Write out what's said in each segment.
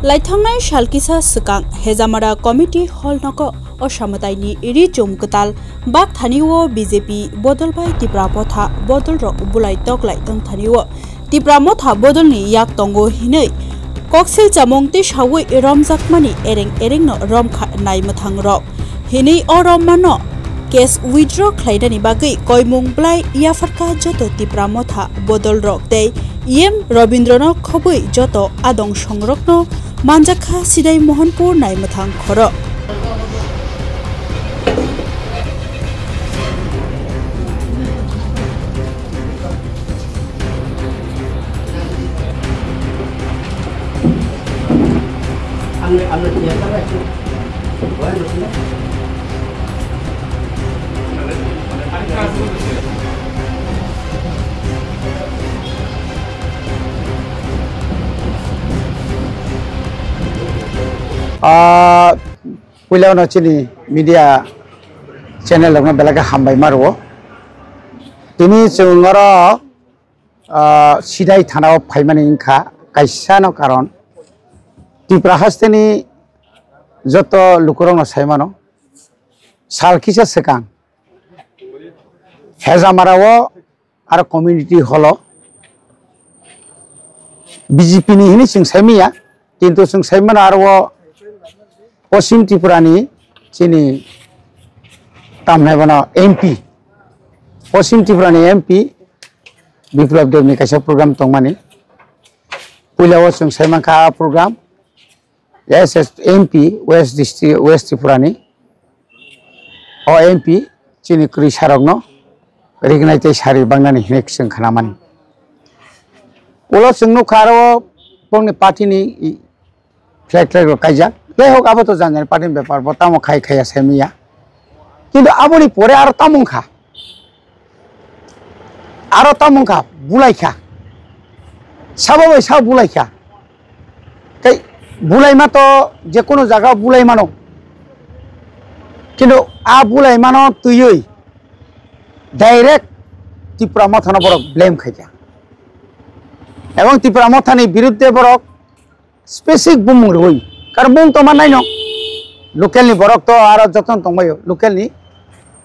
लाइथांनाय सालकिसा सिगां हेजामारा कमिटी हल नक असामताइनि इरि चुमकताल बाक थानिओ बीजेपी बदलबाय तिप्रा पथा बदल र बुलाय तकलाय तंग थानिओ तिप्रा मथा बदलनि याक तंगो हिनै कक्सिल चामंगति सावै रमजाकमानि एरें न रमखा नाय मथां र हिनै अ रममानो केस विथड्र खालायनानि बागै कयमुं ब्लाय याफारका जत तिप्रा मथा बदल रक्तै इएम रवीन्द्रनाथ खबै जत आदं संरक्षण मानजाखा सिदाय मोहनपुर नाय मथां खर पुलाव नचिनी मीडिया चैनल लगना बेलाका हामबाय मारो तिनी चुंगर सिदाय थानाव फाइमानि इंखा काइसानो कारण तिप्रा हास्तेनि जत लुकुरंनो साइमानो सालकिसा सेकां हेजामाराव आरो कम्युनिटी हल बीजेपी नि हिनि जों साइमिया किन्तु जों साइमान आरो पश्चिम त्रिपुरानि चिनी तामनाय बना एमपी पश्चिम त्रिपुरानि एमपी बिप्लब देवनि काइसा प्रोग्राम तंमानि पुलाव जों साइमानखा प्रोग्राम एस एमपी वेस्ट डिस्ट्रिक्ट वेस्ट त्रिपुरानि ओ एमपी चिनी क्रि सारगनो रिगनाइटे सारि बांनानि हिनेक जों खानामानि उलो जोंनो खारो पंनि पार्टीनि फ्लैग काइजा ले होक आबो तो जान पार्टी बेपार बतामो खाइ खाया सेमिया किन्तु आबोनि परे आरो तामुंखा बुलाइखा साबाबै सा बुलाइखा कै बुलाइमा तो जेकुनु जागा बुलाइमानो किन्तु आ बुलाइमानो तुयै डाइरेक्ट त्रिपुरा मथानो बरक ब्लेम खाइया एवं त्रिपुरा मथानि बिरुद्धे बरक स्पेसिफिक बुमुं रई कारण बुं तो माननाय न लोकेलनि बरक तो आरो जतन तंबायो लोकेलनि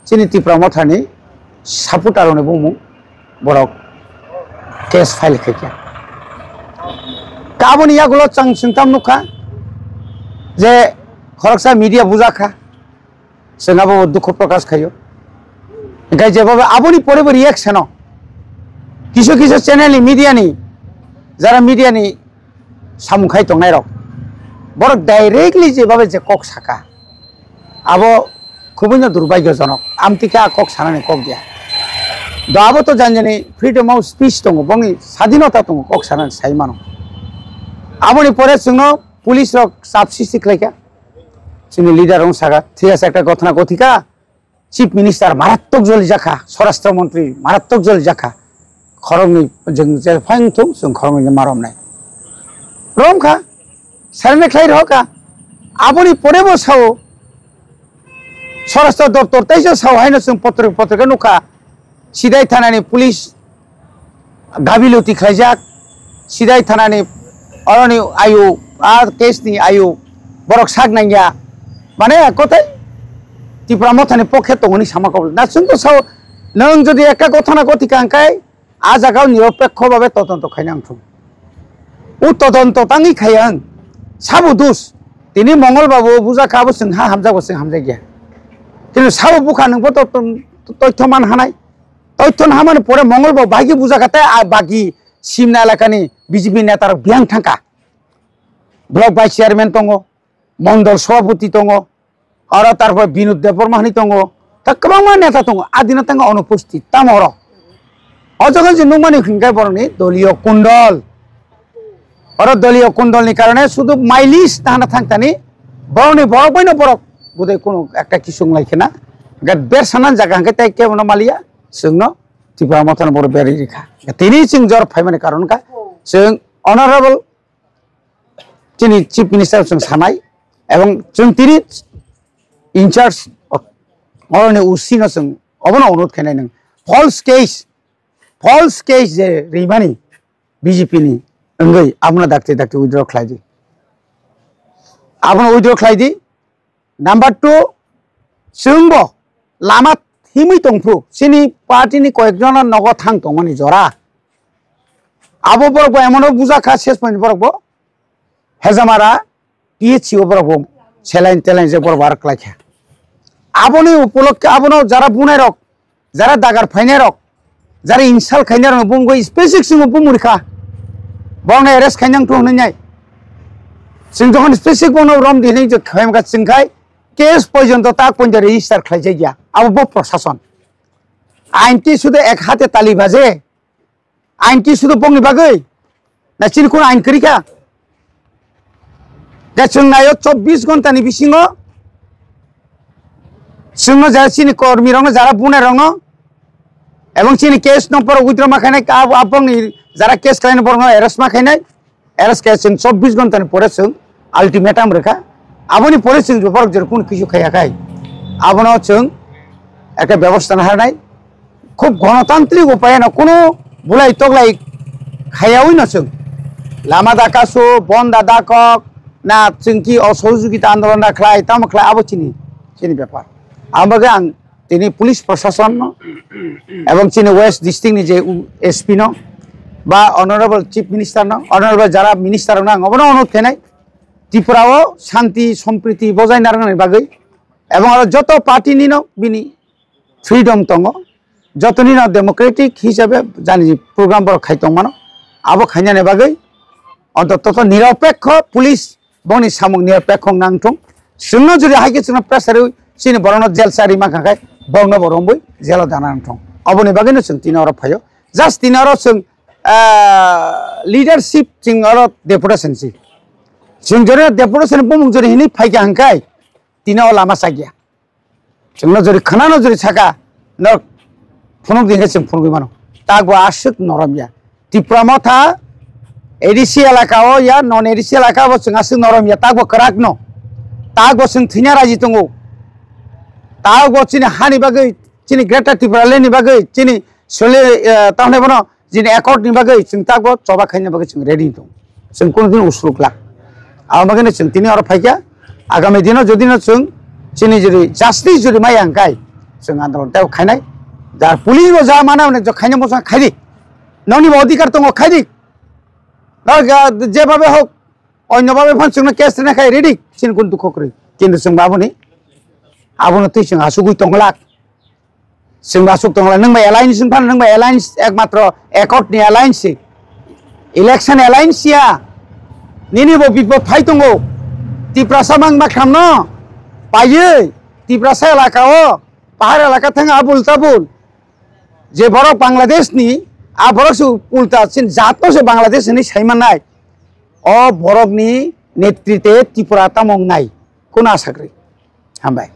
चिनि त्रिपुरा मथानि सापुटारनि बुमुं बरक केस फाइल खाइया काबोनि यागुलो चां सिंताम नुखा जे खरकसा मीडिया बुजाखा जोंहाबो दुख प्रकाश खायो ओंखाय जेबाबो आबोनि परेबो रिएक्शन किसु किसु चैनल मीडियानि जारा मीडियानि सामुखाय तंनाय रक बरक डाइरेक्टली जेबाबो जे कक साका आबो खुबैनो दुर्भाग्यजनक आमतिका कक सानानै कक दिया दाबो तो जानजनि फ्रीडम ऑफ स्पीच दङ बंनि स्वाधीनता दङ कक सानानै साइमानो आबोनि परे जोंनो पुलिस रक साबसिस्टि खालायका जोंनि लिडार रं सागा थियास একটা घटना गथिका चीफ मिनिस्टार मारात्मक जलि जाखा स्वराष्ट्र मंत्री मारात्मक जलि जाखा खरंनि जों जे फाइनथुं जों खरंनि मारमनाय रमखा सारने खाइ रहका आबोनि परेबो साव स्वराष्ट्र दफ्तर तैसो साव हायनो जों पत्रका नुखा सिदाय थानानि पुलिस गाबिलति खाइजाक सिदाय थानानि अरनि आयु आ केसनि आयु बरक सागनाया माने कतै त्रिपुरा मथानि पक्षे तंगनि सामाखौ ना जोंथ' साव नों जुदि एका घटना गथिका अंकाय आ जागाव निरपेक्ष भाबे तदন্ত खायनांथुं उ तदন্ত तांगि खायं साबु दुस दिनै मंगलबाबो बुजाखाबो जोंहा हामजागो जों हामजा गैया किन्तु साबु बुखा नोंबो तथ्य मान हानाय तथ्य हामानि परे मंगलबाबो बागि बुजाखाते आ बागि सिमना एलाकानि बीजेपी नेतार बियां थांका ब्लक भाइस चेयारमैन दङ मंडल सभापति दङ आरो तारपर बिनुद देबबर्मानि दङ ता गोबां नेता दङ आदिना तांगा अनुपस्थित तामर अजगन जे नुमानि हिंगाय बरनि दलीय कुंडल और दलीय कुंडलनि कारणे शुधु माइलिस ताना थांतानि बरनि बरक बैनो बरक बुदै कोनो एकटा किसुं लायखेना गा बेरसानान जागा हांके ताइ केबनो मालिया जोंनो त्रिपुरा मथान बर बेरि रेखा तिनि जों जर फाइमानि कारणका जों अनारेबल तिनि चीफ मिनिस्टार जों सानाय एवं जों तिनि इंचार्ज अरनि उसिनो जों अबनो अनुरोध खायनाय नों फल्स केस जे रिमानि बीजेपी नि अंगै आमना दाक्ते दाक्ते withdraw खालायदि abon withdraw khlaidi number 2 sungbo lama himi tongpru sini party ni koyekjona nogo thang tongmani jora abo borok emono buja kha ses point borok bo hezamara PHO borok bo saline teline je borok bar klaikha aboni upolokhe abono jara bunai rok jara dagar phainai rok jara insal khainai rok bunggo specific singo bumurikha bong arrest khainang to hnai sing jokhon specific bono rom dinai je khaimga singkhai case পর্যন্ত তা পর্যন্ত register খাইছে গিয়া আবো প্রশাসন আইনটি শুধু এক হাতে তালি বাজে আইনটি শুধু বংনি বাগৈ না চিনি কোন আইন করিকা দেখছনায় 24 ঘন্টানি বিসিङ সিংহ যারা চিনি কর্মী রং যারা বুনে রং এবং চিনি কেস নম্বর উইথড্র মাখানে আপনি যারা কেস খাইনে বরং অ্যারেস্ট মাখাইনে অ্যারেস্ট কেস 24 ঘন্টানি পরে সিং আলটিমেটাম রেখা aboni police borok jer kun kisu khaya khai abono chung ekta ব্যবস্থা না নাই খুব গণতান্ত্রিক উপায়ে না কোনো বুলাই তগলাই খায়াওই না chung lama dakaso bonda dakok na chungki অসহযোগিতা আন্দোলন রাখলাই তামখলাই আবো চিনি ব্যাপার আমাকে আং তিনি পুলিশ প্রশাসন এবং চিনি ওয়েস্ট ডিস্ট্রিক্ট নি যে এসপি ন বা অনারেবল চিফ মিনিস্টার ন অনারেবল যারা মিনিস্টার না অবনো অনুরোধ খাই ত্রিপুরাও শান্তি সম্প্রীতি বজায় রাখার বাগৈ এবং যত পার্টি নিন বিনি ফ্রিডম দङ যত নিন ডেমোক্রেটিক হিসাবে জানি প্রোগ্রাম বড় খাইতং মানো আবো খাইনানে বাগৈ অন্তত নিরপেক্ষ পুলিশ বনি সামুং নিরপেক্ষ নাংথং সিংহ যদি হাইকে সিংহ প্রেসারে সিনি বরণ জেল সারি মাখাখাই বর্ণ বরমবই জেল দানাংথং অবনি বাগৈনো সিং তিন অর ফাयो জাস্ট তিন অর সিং লিডারशिप सिं अर डेपुटेशन सि जों जरे डेपुटेशन बुमुं जरे हिनि फाइगा हंखाय तिना लामा सागिया जोंनो जरे खानानो जरे साका न फुनुक दिंगे जों फुनुक मानो तागो आसुक नरमिया तिप्रामथा एडिसि एलाकाओ या नन एडिसि एलाकाओ जों आसुक नरमिया तागो कराकनो तागो जों थिना राजि दंगो तागो चिनि हानि बागै चिनि ग्रेटर त्रिपुरा लेनि बागै चिनि सोले ताहने बनो जिनि एकॉर्ड नि बागै जों तागो चबा खाइनो बागै जों रेडि दं जों कोनदिन उसरुकला आमागने जों तिनि अर फाइगा आगामी दिनाव जदि न जों चिनि जरि जास्टिस जरि माय आंखाय जों आन्दोलन ताव खाइनाय जार पुलिस बो जा माना जो खाइनो मोसा खाइदि ननि अधिकार दङ खाइदि जेभाबे होक अन्यभाबे फान जों केस ना खाइ रेडि चिन कोन दुख करै किन्तु जों बाबुनि आबुनो तै जों आसुगुइ दंला जों आसुग दंला नों एलायन्स जों फान नों एलायन्स एकमात्र एकॉर्ड नि एलायन्स इलेक्शन एलायन्स या निनि बो बिबो फाइ दंगो तिप्रासा मां मा खामनो पायो तिप्रासा एलाकाओ पाहाड़ एलाका थाङा आबुल ताबुल जे बरक बांग्लादेश नि आ बरक सु उल्टा सिन जातो से बांग्लादेश नि साइमानाय अ बरक नि नेतृत्वे त्रिपुरा तामंनाय कोन आसाग्रै हामबाय।